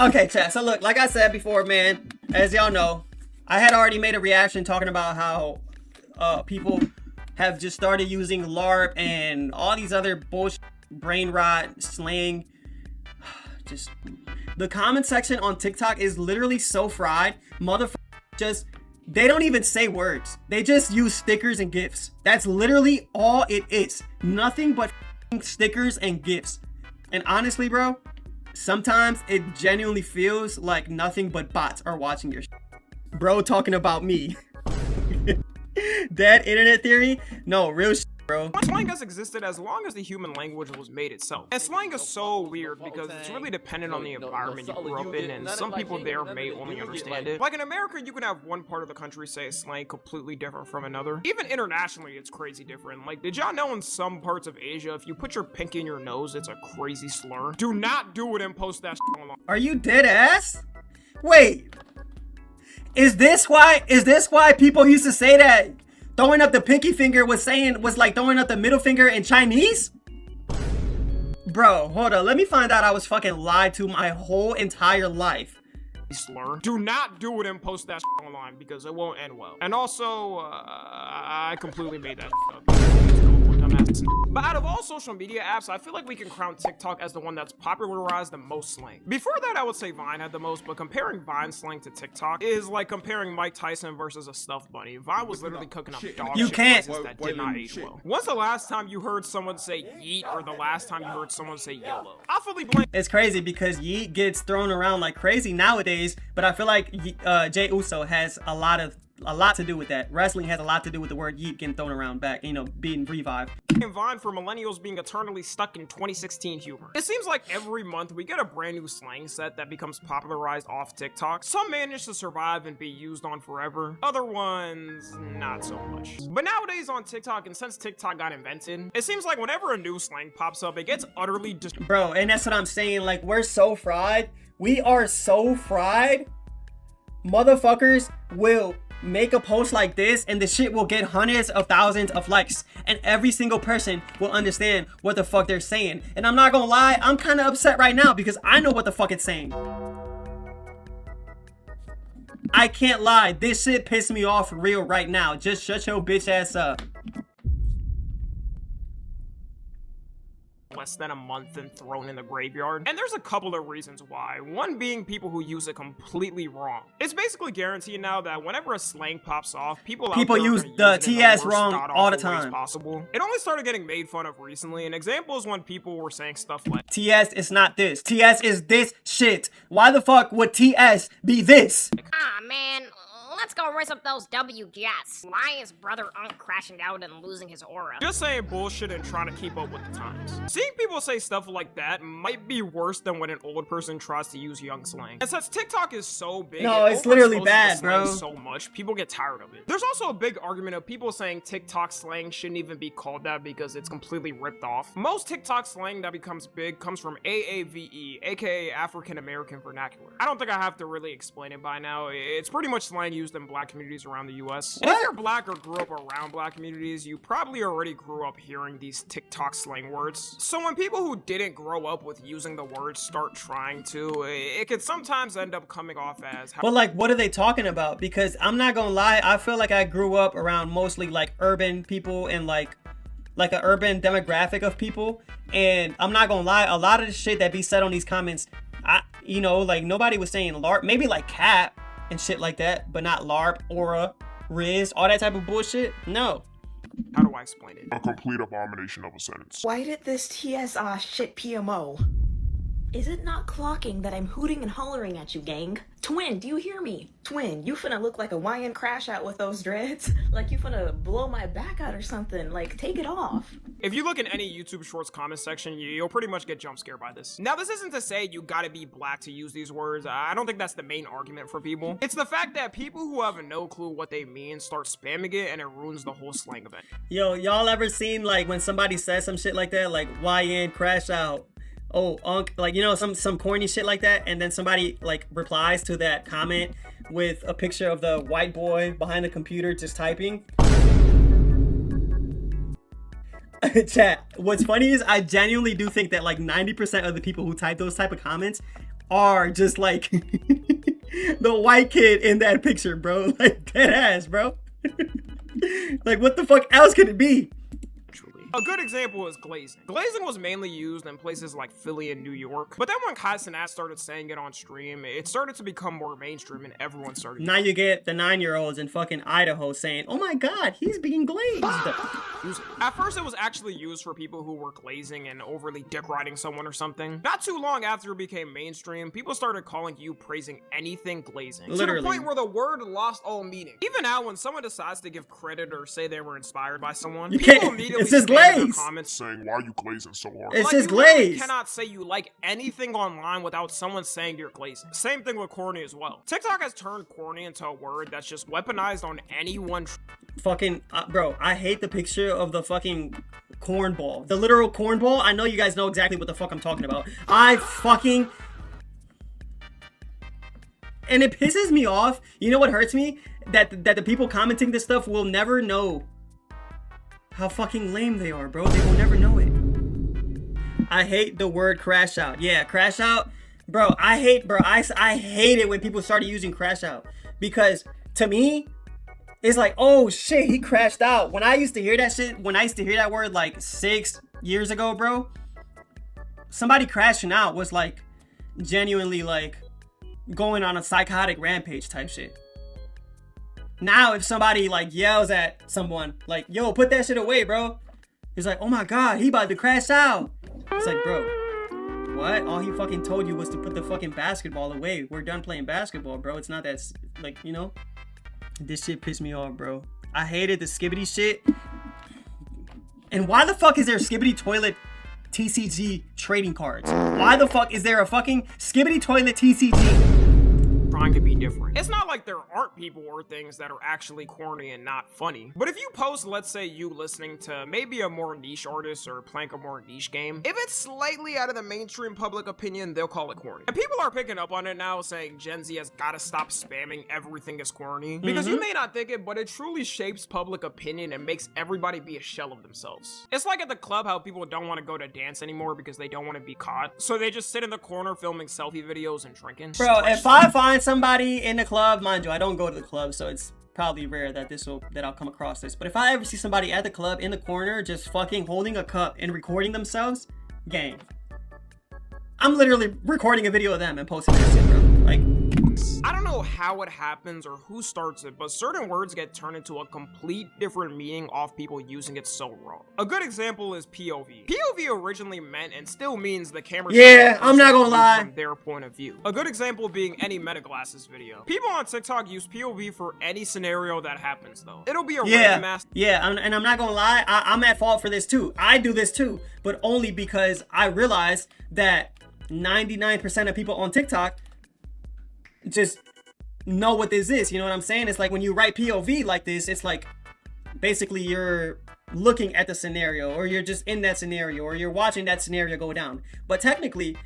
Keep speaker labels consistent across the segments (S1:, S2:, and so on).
S1: Okay, chat. So look, like I said before, man, as y'all know, I had already made a reaction talking about how people have just started using LARP and all these other bullshit brain rot slang. Just the comment section on TikTok is literally so fried. Motherfuckers just, they don't even say words. They just use stickers and GIFs. That's literally all it is. Nothing but stickers and GIFs. And honestly, bro, sometimes it genuinely feels like nothing but bots are watching your shit. Bro talking about me. Dead internet theory? No, real shit, bro.
S2: Slang has existed as long as the human language was made itself. And slang is so weird because it's really dependent on the environment you grew up in, and some people there may only understand it. Like in America, you can have one part of the country say slang completely different from another. Even internationally, it's crazy different. Like, did y'all know in some parts of Asia, if you put your pinky in your nose, it's a crazy slur? Do not do it and post that shit online.
S1: Are you dead ass? Wait. Is this why people used to say that throwing up the pinky finger was like throwing up the middle finger in Chinese? Bro, hold on. Let me find out I was fucking lied to my whole entire life.
S2: Slur. Do not do it and post that shit online because it won't end well. And also, I completely made that shit up. But out of all social media apps, I feel like we can crown TikTok as the one that's popularized the most slang. Before that, I would say Vine had the most, but comparing Vine slang to TikTok is like comparing Mike Tyson versus a stuffed bunny. Vine was literally cooking up dog
S1: You
S2: shit
S1: can't.
S2: phrases that did not age well. When's the last time you heard someone say yeet or the last time you heard someone say YOLO? I fully blame.
S1: It's crazy because yeet gets thrown around like crazy nowadays, but I feel like Jey Uso has a lot to do with that. Wrestling has a lot to do with the word yeet getting thrown around back, you know, being revived.
S2: Vine for millennials being eternally stuck in 2016 humor. It seems like every month we get a brand new slang set that becomes popularized off TikTok. Some manage to survive and be used on forever. Other ones, not so much. But nowadays on TikTok, and since TikTok got invented, it seems like whenever a new slang pops up, it gets utterly
S1: Bro, and that's what I'm saying. Like, we're so fried. We are so fried. Motherfuckers will make a post like this and the shit will get hundreds of thousands of likes and every single person will understand what the fuck they're saying. And I'm not gonna lie, I'm kind of upset right now because I know what the fuck it's saying. I can't lie, this shit pissed me off real right now. Just shut your bitch ass up.
S2: Less than a month and thrown in the graveyard. And there's a couple of reasons why. One being people who use it completely wrong. It's basically guaranteed now that whenever a slang pops off, people
S1: use the TS wrong all the time.
S2: Possible. It only started getting made fun of recently. An example is when people were saying stuff like
S1: TS is not this. TS is this shit. Why the fuck would TS be this?
S3: Ah, man. Let's go race up those W jets. Why is Brother Unk crashing out and losing his aura?
S2: Just saying bullshit and trying to keep up with the times. Seeing people say stuff like that might be worse than when an old person tries to use young slang. And since TikTok is so big,
S1: no, it's literally bad, bro.
S2: So much, people get tired of it. There's also a big argument of people saying TikTok slang shouldn't even be called that because it's completely ripped off. Most TikTok slang that becomes big comes from AAVE, aka African American vernacular. I don't think I have to really explain it by now. It's pretty much slang used in black communities around the US. And if you're black or grew up around black communities, you probably already grew up hearing these TikTok slang words. So when people who didn't grow up with using the words start trying to, it can sometimes end up coming off as...
S1: But like, what are they talking about? Because I'm not gonna lie, I feel like I grew up around mostly like urban people and like an urban demographic of people. And I'm not gonna lie, a lot of the shit that be said on these comments, you know, like nobody was saying LARP, maybe like cap and shit like that, but not LARP, aura, Riz, all that type of bullshit. No.
S2: How do I explain it?
S4: A complete abomination of a sentence.
S5: Why did this TS shit PMO? Is it not clocking that I'm hooting and hollering at you, gang? Twin, do you hear me? Twin, you finna look like a Hawaiian crash out with those dreads? Like you finna blow my back out or something. Like, take it off.
S2: If you look in any YouTube Shorts comment section, you'll pretty much get jump scared by this. Now, this isn't to say you gotta be black to use these words. I don't think that's the main argument for people. It's the fact that people who have no clue what they mean start spamming it and it ruins the whole slang event.
S1: Yo, y'all ever seen like when somebody says some shit like that, like YN crash out? Oh, like, you know, some corny shit like that, and then somebody like replies to that comment with a picture of the white boy behind the computer just typing. Chat, what's funny is I genuinely do think that like 90% of the people who type those type of comments are just like the white kid in that picture, bro. Like, dead ass, bro. Like, what the fuck else could it be?
S2: A good example is glazing. Glazing was mainly used in places like Philly and New York, but then when Kai Cenat started saying it on stream, it started to become more mainstream and everyone started.
S1: Now you get the 9-year-olds in fucking Idaho saying, "Oh my god, he's being glazed."
S2: At first, it was actually used for people who were glazing and overly dick riding someone or something. Not too long after it became mainstream, people started calling you praising anything glazing.
S1: Literally.
S2: To the point where the word lost all meaning. Even now, when someone decides to give credit or say they were inspired by someone,
S1: You
S2: people
S1: can't-
S2: immediately
S1: it's just
S2: spam in their
S1: glaze.
S2: comments
S4: Saying, why are you glazing so hard?
S1: It's
S2: like,
S1: just
S2: you literally
S1: glaze.
S2: cannot say you like anything online without someone saying you're glazing. Same thing with corny as well. TikTok has turned corny into a word that's just weaponized on anyone.
S1: Fucking bro, I hate the picture of the fucking cornball, the literal cornball. I know you guys know exactly what the fuck I'm talking about. I fucking, and it pisses me off. You know what hurts me? That the people commenting this stuff will never know how fucking lame they are, bro. They will never know it. I hate the word crash out. Yeah, crash out. Bro, I hate it when people started using crash out. Because to me, it's like, oh shit, he crashed out. When I used to hear that shit, when I used to hear that word like 6 years ago, bro, somebody crashing out was like genuinely like going on a psychotic rampage type shit. Now, if somebody like yells at someone like, yo, put that shit away, bro. It's like, oh my god, he about to crash out. It's like, bro, what? All he fucking told you was to put the fucking basketball away. We're done playing basketball, bro. It's not that, like, you know? This shit pissed me off, bro. I hated the skibbity shit. And why the fuck is there skibbity toilet TCG trading cards? Why the fuck is there a fucking skibbity toilet TCG?
S2: Trying to be different. It's not like there aren't people or things that are actually corny and not funny. But if you post, let's say you listening to maybe a more niche artist or playing a more niche game, if it's slightly out of the mainstream public opinion, they'll call it corny. And people are picking up on it now, saying Gen Z has gotta stop spamming everything as corny. Because you may not think it, but it truly shapes public opinion and makes everybody be a shell of themselves. It's like at the club how people don't want to go to dance anymore because they don't want to be caught. So they just sit in the corner filming selfie videos and drinking.
S1: Bro, if I find somebody in the club, mind you, I don't go to the club, so it's probably rare that I'll come across this. But if I ever see somebody at the club in the corner just fucking holding a cup and recording themselves, gang, I'm literally recording a video of them and posting that shit, bro. Like,
S2: I don't know how it happens or who starts it, but certain words get turned into a complete different meaning off people using it so wrong. A good example is POV. POV originally meant and still means the camera.
S1: Yeah, I'm not gonna lie.
S2: From their point of view. A good example being any meta glasses video. People on TikTok use POV for any scenario that happens though. It'll be a random ass.
S1: Yeah, and I'm not gonna lie, I'm at fault for this too. I do this too, but only because I realize that 99% of people on TikTok just know what this is. You know what I'm saying? It's like when you write POV like this, it's like basically you're looking at the scenario, or you're just in that scenario, or you're watching that scenario go down. But technically,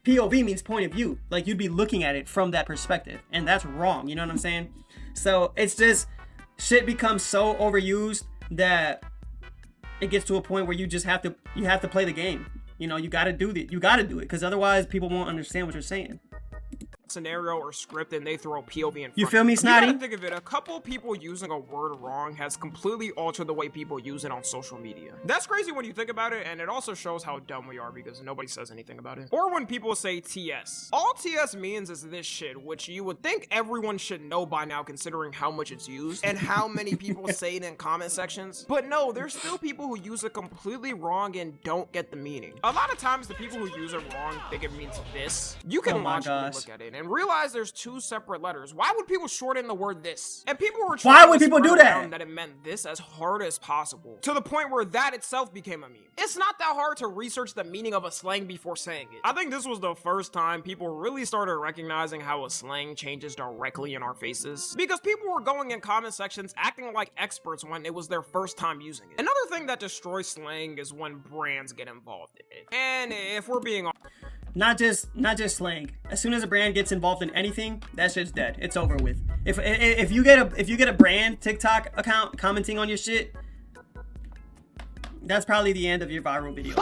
S1: POV means point of view. Like, you'd be looking at it from that perspective, and that's wrong. You know what I'm saying? So it's just shit becomes so overused that it gets to a point where you just have to play the game. You know, you gotta do it. You gotta do it, because otherwise people won't understand what you're saying.
S2: Scenario or script and they throw POV in front.
S1: You feel me, Snotty?
S2: You gotta think of it, a couple people using a word wrong has completely altered the way people use it on social media. That's crazy when you think about it, and it also shows how dumb we are because nobody says anything about it. Or when people say TS. All TS means is this shit, which you would think everyone should know by now considering how much it's used and how many people say it in comment sections. But no, there's still people who use it completely wrong and don't get the meaning. A lot of times the people who use it wrong think it means this. You can logically look at it and realize there's two separate letters. Why would people shorten the word this? And people were trying
S1: Why would people do that?
S2: It meant this as hard as possible, to the point where that itself became a meme. It's not that hard to research the meaning of a slang before saying it. I think this was the first time people really started recognizing how a slang changes directly in our faces, because people were going in comment sections acting like experts when it was their first time using it. Another thing that destroys slang is when brands get involved in it. And if we're being honest,
S1: not just slang. As soon as a brand gets involved in anything, that shit's dead. It's over with. If you get a brand TikTok account commenting on your shit, that's probably the end of your viral video.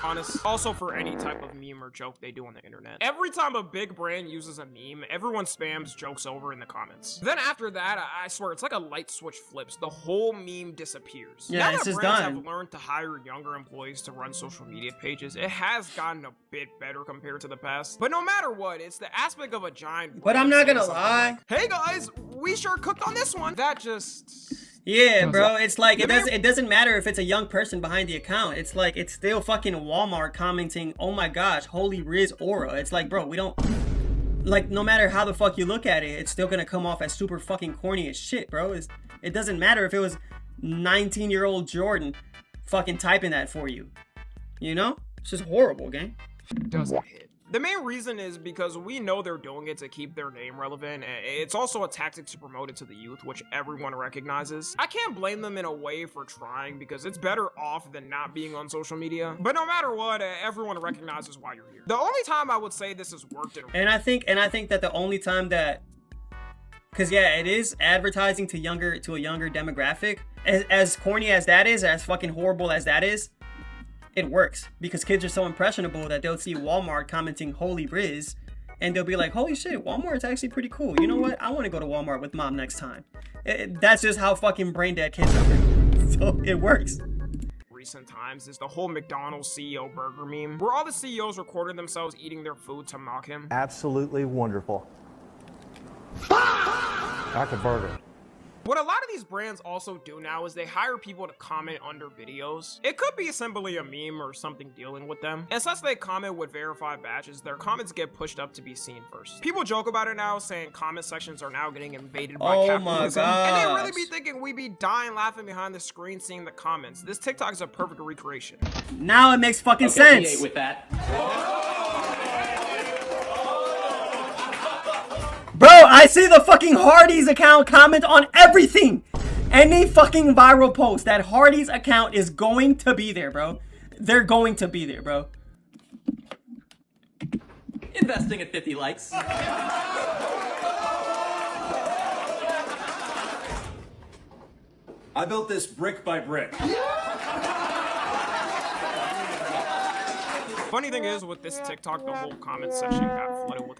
S2: honest. Also for any type of meme or joke they do on the internet. Every time a big brand uses a meme, everyone spams jokes over in the comments. Then after that, I swear, it's like a light switch flips. The whole meme disappears.
S1: Yeah,
S2: now
S1: it's
S2: that
S1: just
S2: brands
S1: done.
S2: have learned to hire younger employees to run social media pages, it has gotten a bit better compared to the past. But no matter what, it's the aspect of a giant
S1: But I'm
S2: brand
S1: not gonna
S2: saying something
S1: lie.
S2: like, hey guys, we sure cooked on this one. That just...
S1: Yeah, bro, it's like it doesn't matter if it's a young person behind the account. It's like it's still fucking Walmart commenting, "Oh my gosh, holy Riz aura." It's like, bro, we don't like, no matter how the fuck you look at it, it's still gonna come off as super fucking corny as shit, bro. It doesn't matter if it was 19-year-old Jordan fucking typing that for you. You know? It's just horrible, gang.
S2: Doesn't hit. The main reason is because we know they're doing it to keep their name relevant. It's also a tactic to promote it to the youth, which everyone recognizes. I can't blame them in a way for trying because it's better off than not being on social media. But no matter what, everyone recognizes why you're here. The only time I would say this has worked
S1: And I think that the only time that, because yeah, it is advertising to a younger demographic. As corny as that is, as fucking horrible as that is, it works because kids are so impressionable that they'll see Walmart commenting "Holy Riz," and they'll be like, "Holy shit, Walmart's actually pretty cool. You know what? I want to go to Walmart with mom next time." That's just how fucking brain dead kids are. So it works.
S2: Recent times is the whole McDonald's CEO burger meme, where all the CEOs recorded themselves eating their food to mock him.
S6: Absolutely wonderful. Back a burger.
S2: What a lot of these brands also do now is they hire people to comment under videos. It could be simply a meme or something dealing with them. And since they comment with verified badges, their comments get pushed up to be seen first. People joke about it now, saying comment sections are now getting invaded by capitalism. And they really be thinking we be dying laughing behind the screen seeing the comments. This TikTok is a perfect recreation.
S1: Now it makes fucking sense.
S7: With that.
S1: Bro, I see the fucking Hardee's account comment on everything. Any fucking viral post, that Hardee's account is going to be there, bro. They're going to be there, bro.
S7: Investing at 50 likes.
S8: I built this brick by brick.
S2: Funny thing is, with this TikTok, the whole comment section got flooded with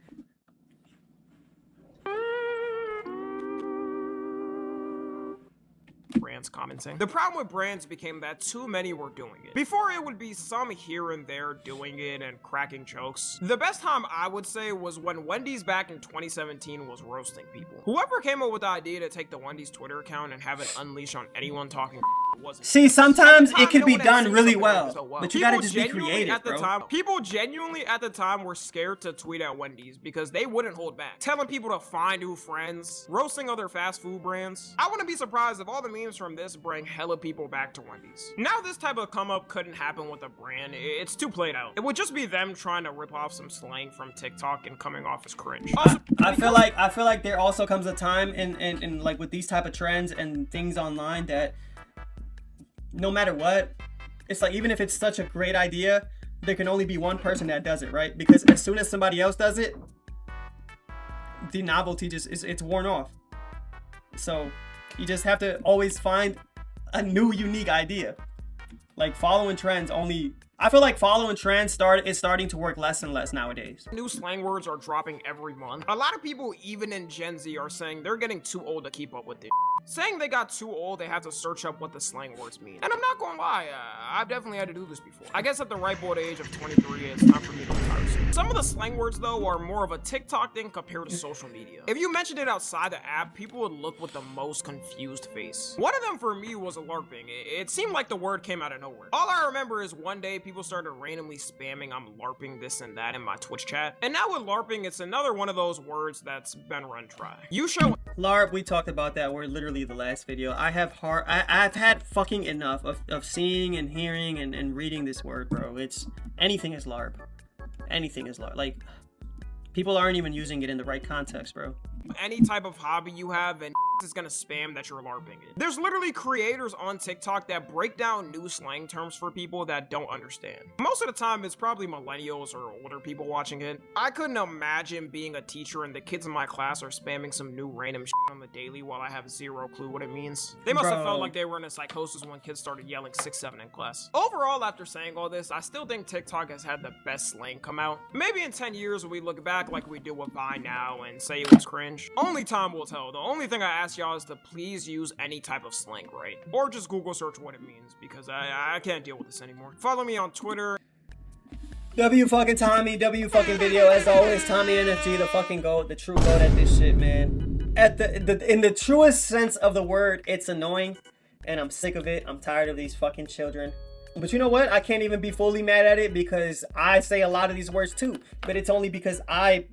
S2: brands commenting. The problem with brands became that too many were doing it. Before, it would be some here and there doing it and cracking jokes. The best time I would say was when Wendy's back in 2017 was roasting people. Whoever came up with the idea to take the Wendy's Twitter account and have it unleash on anyone talking wasn't.
S1: See, sometimes it can be done really well, but you gotta just be
S2: People
S1: creative,
S2: at the
S1: bro.
S2: time, people genuinely at the time were scared to tweet at Wendy's because they wouldn't hold back. Telling people to find new friends, roasting other fast food brands. I wouldn't be surprised if all the memes from this bring hella people back to Wendy's. Now this type of come up couldn't happen with a brand. It's too played out. It would just be them trying to rip off some slang from TikTok and coming off as cringe. Also,
S1: I feel like there also comes a time in like with these type of trends and things online that no matter what, it's like even if it's such a great idea, there can only be one person that does it, right? Because as soon as somebody else does it, the novelty just it's worn off. So you just have to always find a new unique idea. Like following trends I feel like following trends is starting to work less and less nowadays.
S2: new slang words are dropping every month. A lot of people, even in Gen Z, are saying they're getting too old to keep up with it. Saying they got too old, they have to search up what the slang words mean. And I'm not gonna lie, I've definitely had to do this before. I guess at the ripe old age of 23, it's time for me to retire soon. Some of the slang words, though, are more of a TikTok thing compared to social media. If you mentioned it outside the app, people would look with the most confused face. One of them for me was a LARPing. It seemed like the word came out of nowhere. All I remember is one day people started randomly spamming I'm LARPing this and that in my Twitch chat. And now with LARPing, it's another one of those words that's been run dry. You show
S1: LARP, we talked about that word literally the last video. I've had fucking enough of seeing and hearing and reading this word, bro. It's anything is LARP. Anything is LARP. Like, people aren't even using it in the right context, bro.
S2: any type of hobby you have and is gonna spam that you're LARPing it. There's literally creators on TikTok that break down new slang terms for people that don't understand. Most of the time, it's probably millennials or older people watching it. I couldn't imagine being a teacher and the kids in my class are spamming some new random shit on the daily while I have zero clue what it means. They must have felt like they were in a psychosis when kids started yelling 6-7 in class. Overall, after saying all this, I still think TikTok has had the best slang come out. Maybe in 10 years we look back like we do with Vine now and say it was cringe. Only time will tell. The only thing I ask y'all is to please use any type of slang, right? Or just Google search what it means, because I can't deal with this anymore. Follow me on Twitter.
S1: W fucking Tommy, W fucking video. As always, Tommy NFG, the fucking GOAT, the true GOAT at this shit, man. In the truest sense of the word, it's annoying, and I'm sick of it. I'm tired of these fucking children. But you know what? I can't even be fully mad at it because I say a lot of these words too. But it's only because I'm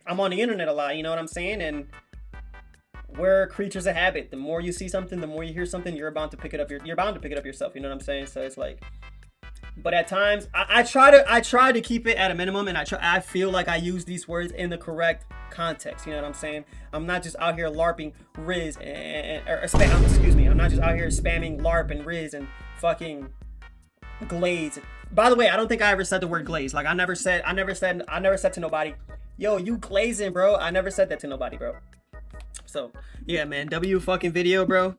S1: on the internet a lot, you know what I'm saying? And we're creatures of habit. The more you see something, the more you hear something, you're bound to pick it up. You're bound to pick it up yourself. You know what I'm saying? So it's like, but at times I try to keep it at a minimum, and I feel like I use these words in the correct context. You know what I'm saying? I'm not just out here LARPing Riz or spam. Excuse me. I'm not just out here spamming LARP and Riz and fucking glaze. By the way, I don't think I ever said the word glaze. Like I never said to nobody, yo, you glazing, bro. I never said that to nobody, bro. So yeah, man, W fucking video, bro.